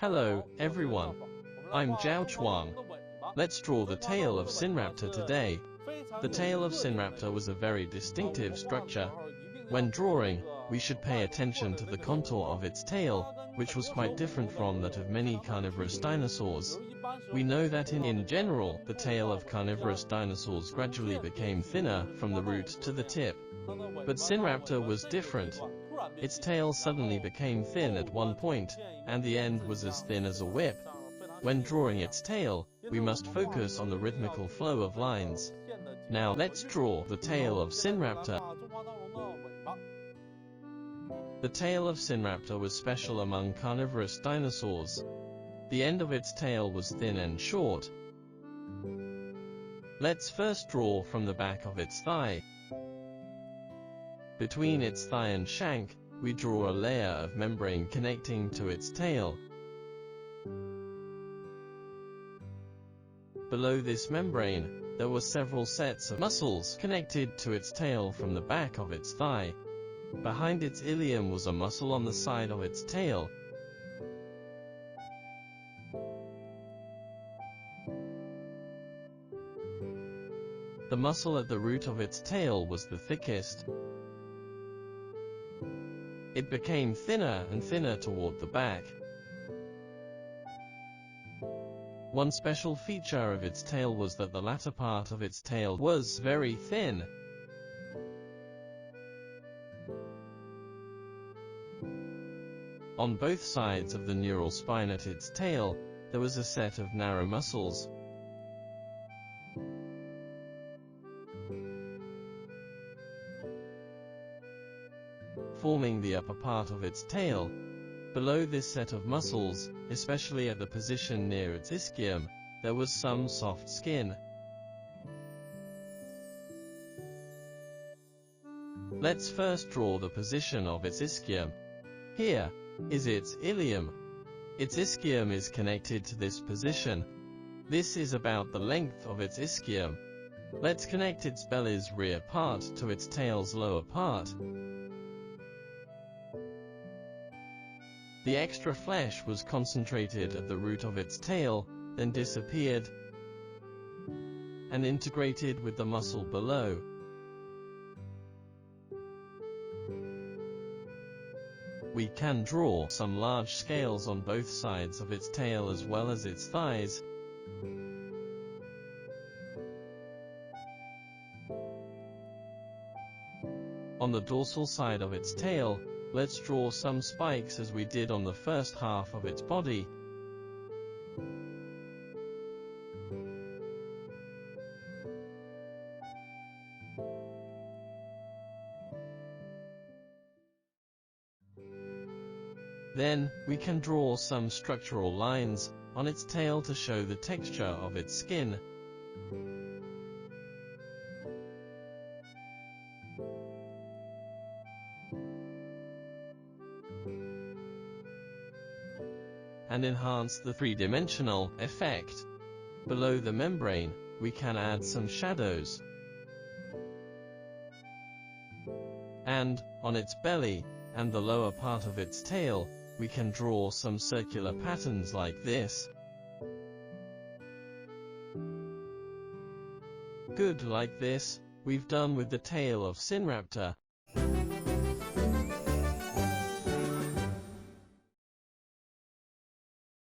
Hello, everyone. I'm ZHAO Chuang. Let's draw the tail of Sinraptor today. The tail of Sinraptor was a very distinctive structure. When drawing, we should pay attention to the contour of its tail, which was quite different from that of many carnivorous dinosaurs. We know that in general, the tail of carnivorous dinosaurs gradually became thinner from the root to the tip. But Sinraptor was different. Its tail suddenly became thin at one point, and the end was as thin as a whip. When drawing its tail, we must focus on the rhythmical flow of lines. Now let's draw the tail of Sinraptor. The tail of Sinraptor was special among carnivorous dinosaurs. The end of its tail was thin and short. Let's first draw from the back of its thigh. Between its thigh and shank, we draw a layer of membrane connecting to its tail. Below this membrane, there were several sets of muscles connected to its tail from the back of its thigh. Behind its ilium was a muscle on the side of its tail. The muscle at the root of its tail was the thickest. It became thinner and thinner toward the back. One special feature of its tail was that the latter part of its tail was very thin. On both sides of the neural spine at its tail, there was a set of narrow muscles. Forming the upper part of its tail. Below this set of muscles, especially at the position near its ischium, there was some soft skin. Let's first draw the position of its ischium. Here is its ilium. Its ischium is connected to this position. This is about the length of its ischium. Let's connect its belly's rear part to its tail's lower part. The extra flesh was concentrated at the root of its tail, then disappeared and integrated with the muscle below. We can draw some large scales on both sides of its tail as well as its thighs. On the dorsal side of its tail, let's draw some spikes as we did on the first half of its body. Then, we can draw some structural lines on its tail to show the texture of its skin. And enhance the three-dimensional effect. Below the membrane, we can add some shadows. And, on its belly, and the lower part of its tail, we can draw some circular patterns like this. Good, like this, we've done with the tail of Sinraptor.